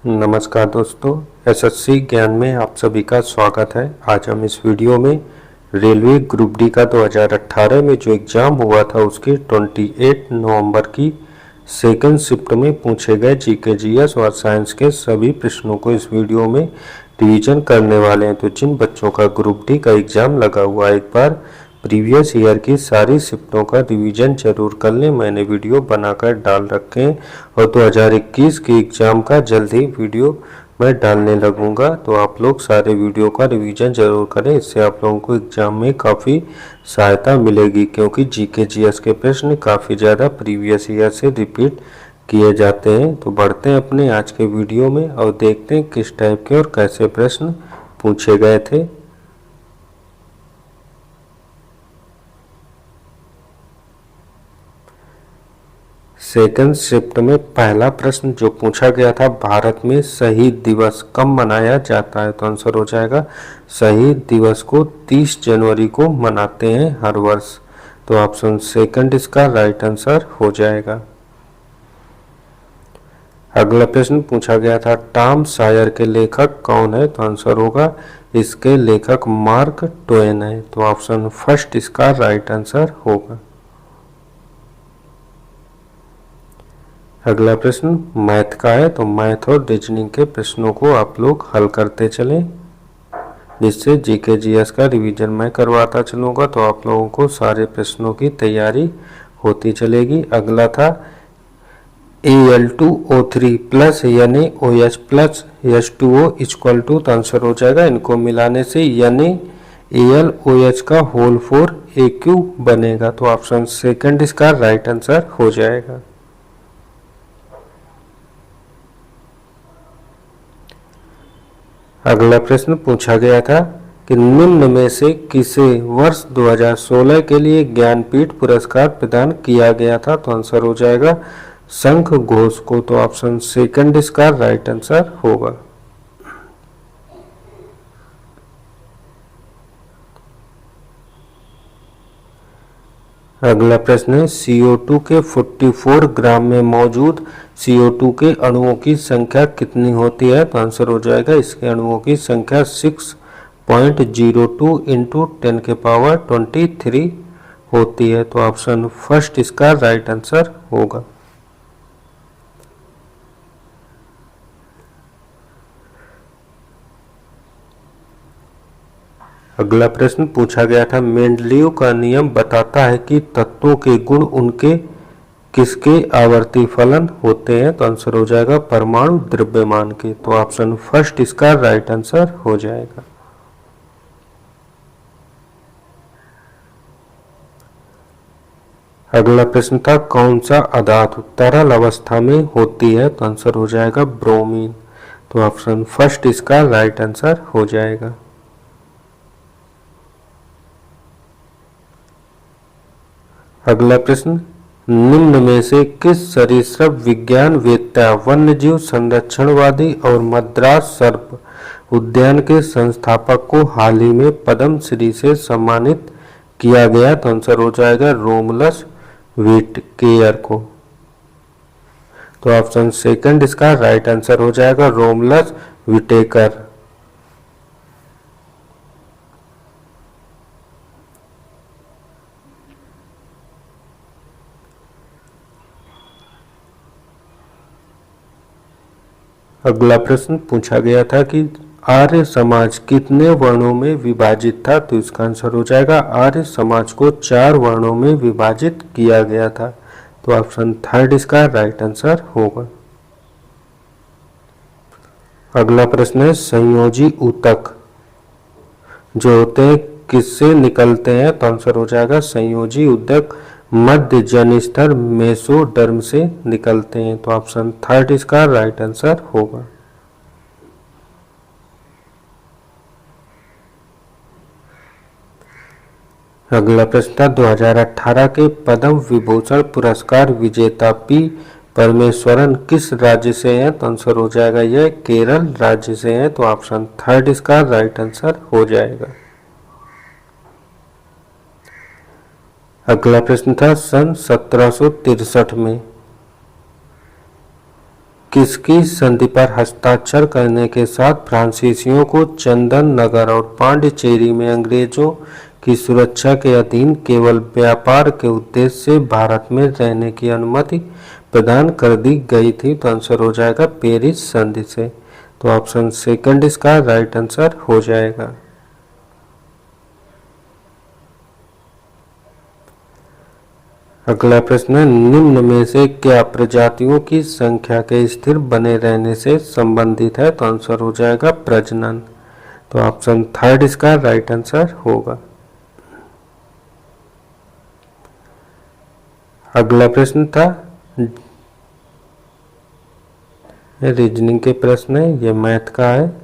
नमस्कार दोस्तों, एसएससी ज्ञान में आप सभी का स्वागत है। आज हम इस वीडियो में रेलवे ग्रुप डी का 2018 में जो एग्ज़ाम हुआ था उसके 28 नवंबर की सेकंड शिफ्ट में पूछे गए जीके जीएस और साइंस के सभी प्रश्नों को इस वीडियो में रिवीजन करने वाले हैं। तो जिन बच्चों का ग्रुप डी का एग्ज़ाम लगा हुआ है, एक बार प्रीवियस ईयर की सारी शिफ्टों का रिवीजन जरूर कर लें। मैंने वीडियो बनाकर डाल रखे हैं और 2021 के एग्ज़ाम का जल्द ही वीडियो मैं डालने लगूंगा, तो आप लोग सारे वीडियो का रिवीजन जरूर करें। इससे आप लोगों को एग्ज़ाम में काफ़ी सहायता मिलेगी, क्योंकि जीके जीएस के प्रश्न काफ़ी ज़्यादा प्रीवियस ईयर से रिपीट किए जाते हैं। तो बढ़ते हैं अपने आज के वीडियो में और देखते हैं किस टाइप के और कैसे प्रश्न पूछे गए थे। सेकंड शिफ्ट में पहला प्रश्न जो पूछा गया था, भारत में शहीद दिवस कब मनाया जाता है? तो आंसर हो जाएगा शहीद दिवस को 30 जनवरी को मनाते हैं हर वर्ष। तो ऑप्शन सेकंड इसका राइट आंसर हो जाएगा। अगला प्रश्न पूछा गया था, टॉम सायर के लेखक कौन है? तो आंसर होगा इसके लेखक मार्क ट्वेन है। तो ऑप्शन फर्स्ट इसका राइट आंसर होगा। अगला प्रश्न मैथ का है, तो मैथ और रीजनिंग के प्रश्नों को आप लोग हल करते चलें, जिससे जीके जीएस का रिवीजन मैं करवाता चलूँगा, तो आप लोगों को सारे प्रश्नों की तैयारी होती चलेगी। अगला था Al2O3 plus NaOH plus H2O equal to, तो आंसर हो जाएगा इनको मिलाने से NaAlOH का होल 4 AQ बनेगा। तो ऑप्शन सेकंड इसका राइट आंसर हो जाएगा। अगला प्रश्न पूछा गया था कि निम्न में से किसे वर्ष 2016 के लिए ज्ञानपीठ पुरस्कार प्रदान किया गया था? तो आंसर हो जाएगा शंख घोष को। तो ऑप्शन सेकंड इसका राइट आंसर होगा। अगला प्रश्न है, CO2 के 44 ग्राम में मौजूद CO2 के अणुओं की संख्या कितनी होती है? तो आंसर हो जाएगा इसके अणुओं की संख्या 6.02 इंटू 10 के पावर 23 होती है। तो ऑप्शन फर्स्ट इसका राइट आंसर होगा। अगला प्रश्न पूछा गया था, मेंडलीव का नियम बताता है कि तत्वों के गुण उनके किसके आवर्ती फलन होते हैं? तो आंसर हो जाएगा परमाणु द्रव्यमान के। तो ऑप्शन फर्स्ट इसका राइट आंसर हो जाएगा। अगला प्रश्न था, कौन सा अधातु तरल अवस्था में होती है? तो आंसर हो जाएगा ब्रोमीन। तो ऑप्शन फर्स्ट इसका राइट आंसर हो जाएगा। अगला प्रश्न, निम्न में से किस सरीसृप विज्ञान वेत्ता, वन्यजीव संरक्षणवादी और मद्रास सर्प उद्यान के संस्थापक को हाल ही में पद्म श्री से सम्मानित किया गया? तो आंसर हो जाएगा रोमुलस व्हिटेकर को। तो ऑप्शन सेकंड इसका राइट आंसर हो जाएगा रोमुलस व्हिटेकर। अगला प्रश्न पूछा गया था कि आर्य समाज कितने वर्णों में विभाजित था? तो इसका आंसर हो जाएगा आर्य समाज को 4 वर्णों में विभाजित किया गया था। तो ऑप्शन थर्ड इसका राइट आंसर होगा। अगला प्रश्न है, संयोजी ऊतक जो होते हैं किससे निकलते हैं? तो आंसर हो जाएगा संयोजी ऊतक मध्य जनस्तर मेसोडर्म से निकलते हैं। तो ऑप्शन थर्ड इसका राइट आंसर होगा। अगला प्रश्न था, 2018 के पद्म विभूषण पुरस्कार विजेता पी परमेश्वरन किस राज्य से हैं? तो आंसर हो जाएगा यह केरल राज्य से हैं। तो ऑप्शन थर्ड इसका राइट आंसर हो जाएगा। अगला प्रश्न था, सन 1763 में किसकी संधि पर हस्ताक्षर करने के साथ फ्रांसीसियों को चंदन नगर और पांडिचेरी में अंग्रेजों की सुरक्षा के अधीन केवल व्यापार के उद्देश्य से भारत में रहने की अनुमति प्रदान कर दी गई थी? तो आंसर हो जाएगा पेरिस संधि से। तो ऑप्शन सेकंड इसका राइट आंसर हो जाएगा। अगला प्रश्न है, निम्न में से क्या प्रजातियों की संख्या के स्थिर बने रहने से संबंधित है? तो आंसर हो जाएगा प्रजनन। तो ऑप्शन थर्ड इसका राइट आंसर होगा। अगला प्रश्न था, रीजनिंग के प्रश्न है, ये मैथ का है।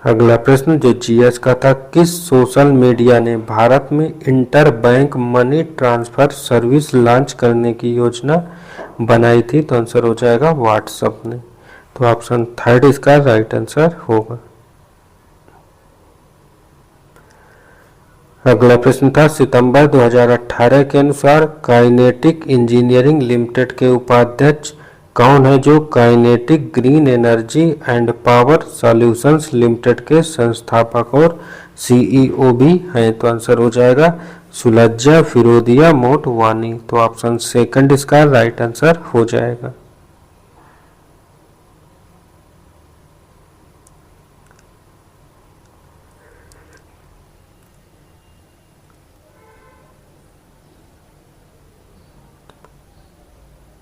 अगला प्रश्न जो जीएस का था, किस सोशल मीडिया ने भारत में inter bank money transfer service launch करने की योजना बनाई थी? तो आंसर हो जाएगा व्हाट्सएप ने। तो ऑप्शन थर्ड इसका राइट आंसर होगा। अगला प्रश्न था, सितंबर 2018 के अनुसार काइनेटिक इंजीनियरिंग लिमिटेड के उपाध्यक्ष कौन है, जो kinetic green energy and power solutions limited के संस्थापक और सीईओ भी हैं? तो आंसर हो जाएगा सुलज्जा फिरोदिया मोटवानी। तो ऑप्शन सेकंड इसका राइट आंसर हो जाएगा।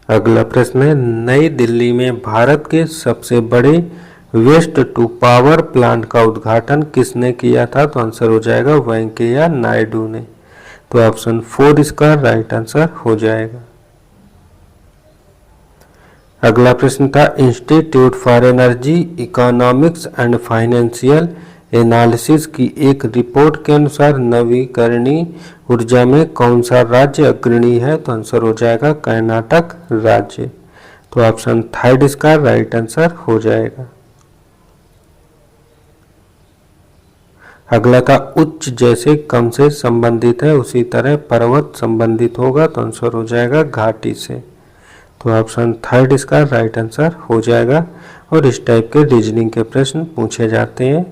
अगला प्रश्न है, नई दिल्ली में भारत के सबसे बड़े वेस्ट टू पावर प्लांट का उद्घाटन किसने किया था? तो आंसर हो जाएगा वेंकैया नायडू ने। तो ऑप्शन फोर इसका राइट आंसर हो जाएगा। अगला प्रश्न था, institute for energy economics and financial analysis की एक रिपोर्ट के अनुसार नवीकरणीय ऊर्जा में कौन सा राज्य अग्रणी है? तो आंसर हो जाएगा कर्नाटक राज्य। तो ऑप्शन थर्ड इसका राइट आंसर हो जाएगा। अगला था, उच्च जैसे कम से संबंधित है उसी तरह पर्वत संबंधित होगा? तो आंसर हो जाएगा घाटी से। तो ऑप्शन थर्ड इसका राइट आंसर हो जाएगा। और इस टाइप के रीजनिंग के प्रश्न पूछे जाते हैं।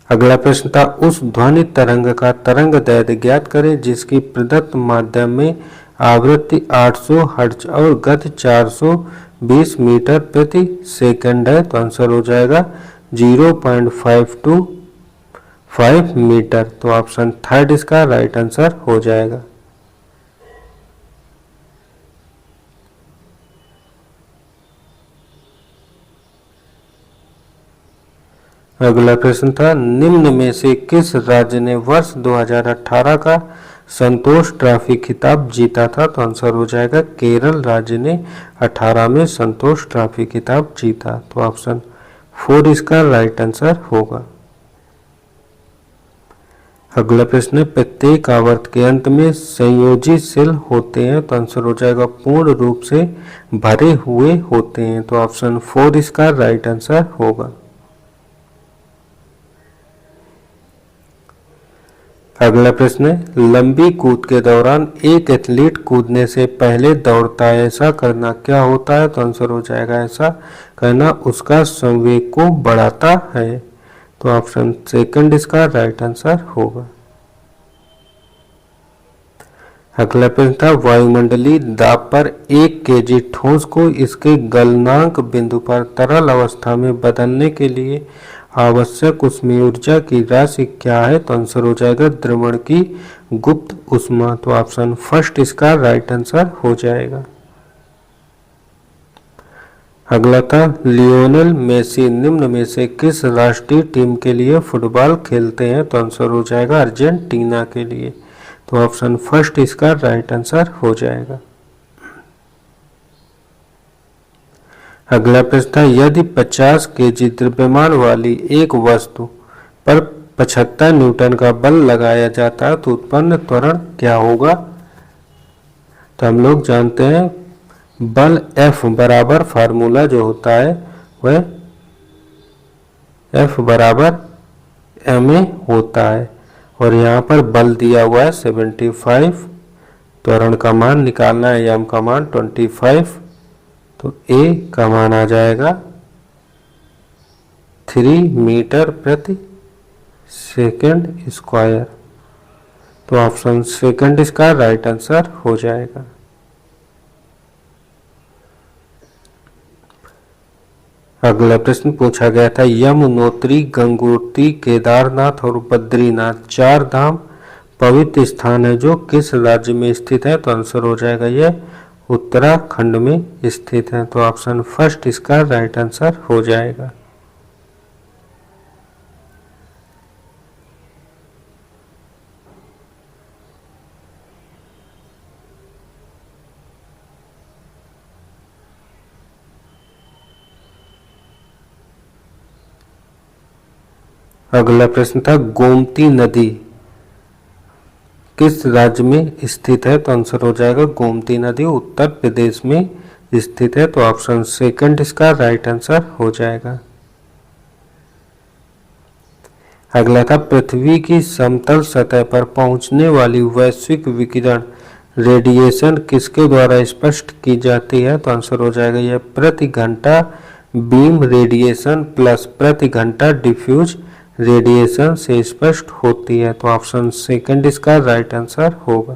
अगला प्रश्न था, उस ध्वनि तरंग का तरंग दैर्ध्य ज्ञात करें जिसकी प्रदत्त माध्यम में आवृत्ति 800 हर्ट्ज और गति 420 मीटर प्रति सेकंड है? तो आंसर हो जाएगा 0.525 मीटर। तो ऑप्शन थर्ड इसका राइट आंसर हो जाएगा। अगला प्रश्न था, निम्न में से किस राज्य ने वर्ष 2018 का संतोष ट्रॉफी खिताब जीता था? तो आंसर हो जाएगा केरल राज्य ने 18 में संतोष ट्रॉफी खिताब जीता। तो ऑप्शन फोर इसका राइट आंसर होगा। अगला प्रश्न, प्रत्येक आवर्त के अंत में संयोजी सेल होते हैं? तो आंसर हो जाएगा पूर्ण रूप से भरे हुए होते हैं। तो ऑप्शन फोर इसका राइट आंसर होगा। अगला प्रश्न है, लंबी कूद के दौरान एक एथलीट कूदने से पहले दौड़ता है, ऐसा करना क्या होता है? तो आंसर हो जाएगा ऐसा करना उसका संवेग को बढ़ाता है। तो ऑप्शन सेकंड इसका राइट आंसर होगा। अगला प्रश्न था, वायुमंडलीय दाब पर 1 केजी ठोस को इसके गलनांक बिंदु पर तरल अवस्था में बदलने के लिए आवश्यक ऊष्मीय ऊर्जा की राशि क्या है? तो आंसर हो जाएगा द्रवण की गुप्त ऊष्मा। तो ऑप्शन फर्स्ट इसका राइट आंसर हो जाएगा। अगला था, लियोनेल मेसी निम्न में से किस राष्ट्रीय टीम के लिए फुटबॉल खेलते हैं? तो आंसर हो जाएगा अर्जेंटीना के लिए। तो ऑप्शन फर्स्ट इसका राइट आंसर हो जाएगा। अगला प्रश्न था, यदि 50 केजी द्रव्यमान वाली एक वस्तु पर 75 न्यूटन का बल लगाया जाता है तो उत्पन्न त्वरण क्या होगा? तो हम लोग जानते हैं बल F बराबर फार्मूला जो होता है वह F बराबर ma होता है और यहाँ पर बल दिया हुआ है 75, त्वरण का मान निकालना है, m का मान 25, तो a का मान आ जाएगा 3 मीटर प्रति सेकंड स्क्वायर। तो ऑप्शन सेकंड इसका राइट आंसर हो जाएगा। अगला प्रश्न पूछा गया था, यमुनोत्री, गंगोत्री, केदारनाथ और बद्रीनाथ 4 धाम पवित्र स्थान है जो किस राज्य में स्थित है? तो आंसर हो जाएगा यह उत्तराखंड में स्थित है। तो ऑप्शन फर्स्ट इसका राइट आंसर हो जाएगा। अगला प्रश्न था, गोमती नदी किस राज्य में स्थित है? तो आंसर हो जाएगा गोमती नदी उत्तर प्रदेश में स्थित है। तो ऑप्शन सेकंड इसका राइट आंसर हो जाएगा। अगला था, पृथ्वी की समतल सतह पर पहुंचने वाली वैश्विक विकिरण रेडिएशन किसके द्वारा स्पष्ट की जाती है? तो आंसर हो जाएगा यह प्रति घंटा बीम रेडिएशन प्लस प्रति घंटा डिफ्यूज रेडिएशन से स्पष्ट होती है। तो ऑप्शन सेकंड इसका राइट आंसर होगा।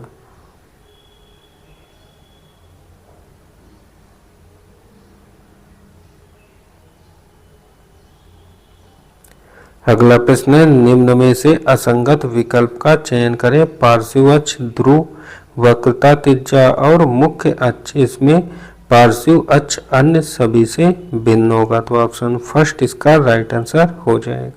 अगला प्रश्न है, निम्न में से असंगत विकल्प का चयन करें। पार्श्व अक्ष, ध्रुव, वक्रता, त्रिज्या और मुख्य अक्ष। इसमें पार्श्व अक्ष अन्य सभी से भिन्न होगा। तो ऑप्शन फर्स्ट इसका राइट आंसर हो जाएगा।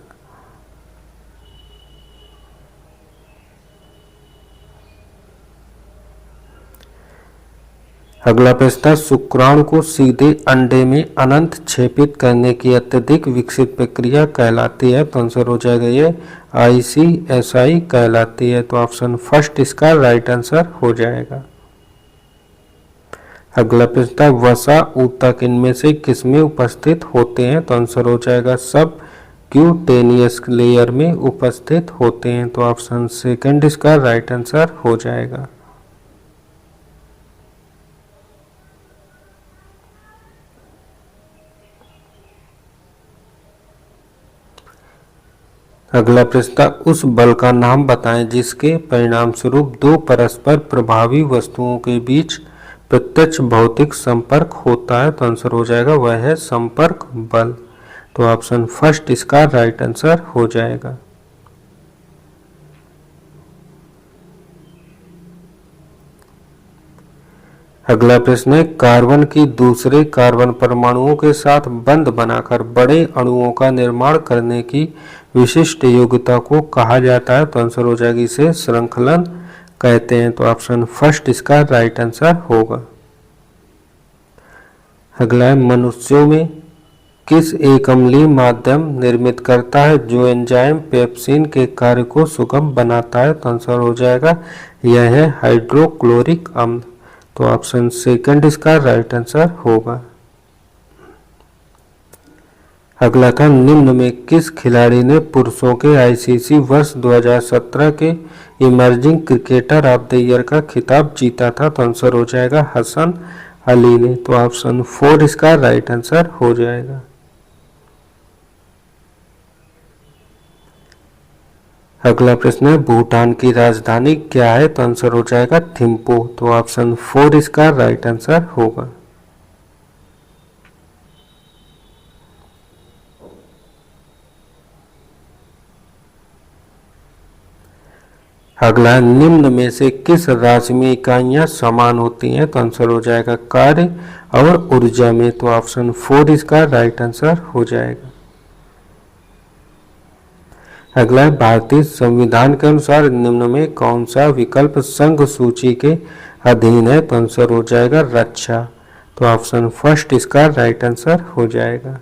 अगला प्रश्न था, शुक्राणु को सीधे अंडे में अनंत छेपित करने की अत्यधिक विकसित प्रक्रिया कहलाती है। तो आंसर हो जाएगा ये ICSI कहलाती है। तो ऑप्शन फर्स्ट इसका राइट आंसर हो जाएगा। अगला प्रश्न था, वसा ऊतक इनमें से किसमें उपस्थित होते हैं? तो आंसर हो जाएगा सब क्यूटेनियस लेयर में उपस्थित होते हैं। तो ऑप्शन सेकंड इसका राइट आंसर हो जाएगा। अगला प्रश्न था, उस बल का नाम बताएं जिसके परिणाम स्वरूप दो परस्पर प्रभावी वस्तुओं के बीच प्रत्यक्ष भौतिक संपर्क होता है। तो आंसर हो जाएगा वह है संपर्क बल। तो ऑप्शन फर्स्ट इसका राइट आंसर हो जाएगा। अगला प्रश्न है, कार्बन की दूसरे कार्बन परमाणुओं के साथ बंध बनाकर बड़े अणुओं का निर्माण करने की विशिष्ट योग्यता को कहा जाता है? तो आंसर हो जाएगी इसे श्रृंखलन कहते हैं। तो ऑप्शन फर्स्ट इसका राइट आंसर होगा। अगला है, मनुष्यों में किस एक अम्लीय माध्यम निर्मित करता है जो एंजाइम पेप्सिन के कार्य को सुगम बनाता है? तो आंसर हो जाएगा यह है हाइड्रोक्लोरिक अम्ल। तो ऑप्शन सेकंड इसका राइट आंसर होगा। अगला था, निम्न में किस खिलाड़ी ने पुरुषों के ICC वर्ष 2017 के emerging cricketer of the year का खिताब जीता था? तो आंसर हो जाएगा हसन अली ने। तो ऑप्शन 4 इसका राइट आंसर हो जाएगा। अगला प्रश्न है, भूटान की राजधानी क्या है? तो आंसर हो जाएगा थिम्पू। तो ऑप्शन 4 इसका राइट आंसर होगा। अगला, निम्न में से किस राशि में इकाइयां समान होती हैं? तो आंसर हो जाएगा कार्य और ऊर्जा में। तो ऑप्शन 4 इसका राइट आंसर हो जाएगा। अगला, भारतीय संविधान के अनुसार निम्न में कौन सा विकल्प संघ सूची के अधीन है? तो आंसर हो जाएगा रक्षा। तो ऑप्शन फर्स्ट इसका राइट आंसर हो जाएगा।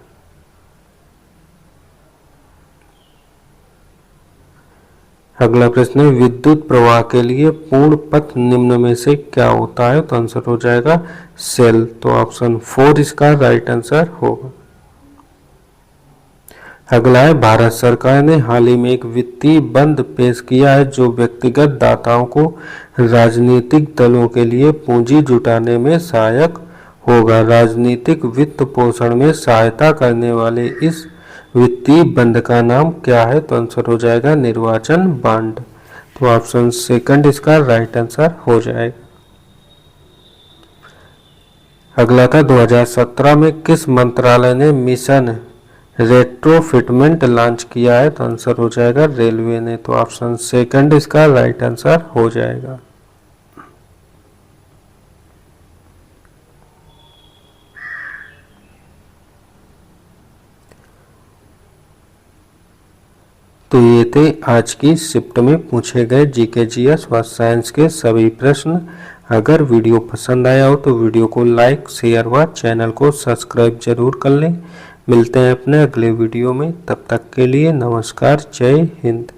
अगला प्रश्न है, विद्युत प्रवाह के लिए पूर्ण पथ निम्न में से क्या होता है? तो आंसर हो जाएगा सेल। तो ऑप्शन 4 इसका राइट आंसर होगा। अगला है, भारत सरकार ने हाल ही में एक वित्तीय बंद पेश किया है जो व्यक्तिगत दाताओं को राजनीतिक दलों के लिए पूंजी जुटाने में सहायक होगा। राजनीतिक वित्त पोषण में सहायता करने वाले इस वित्तीय बंद का नाम क्या है? तो आंसर हो जाएगा निर्वाचन बांड। तो ऑप्शन सेकंड इसका राइट आंसर हो जाएगा। अगला था, 2017 में किस मंत्रालय ने मिशन रेट्रोफिटमेंट लॉन्च किया है? तो आंसर हो जाएगा रेलवे ने। तो ऑप्शन सेकंड इसका राइट आंसर हो जाएगा। तो ये थे आज की शिफ्ट में पूछे गए जीके जीएस व साइंस के सभी प्रश्न। अगर वीडियो पसंद आया हो तो वीडियो को लाइक, शेयर व चैनल को सब्सक्राइब जरूर कर लें। मिलते हैं अपने अगले वीडियो में, तब तक के लिए नमस्कार, जय हिंद।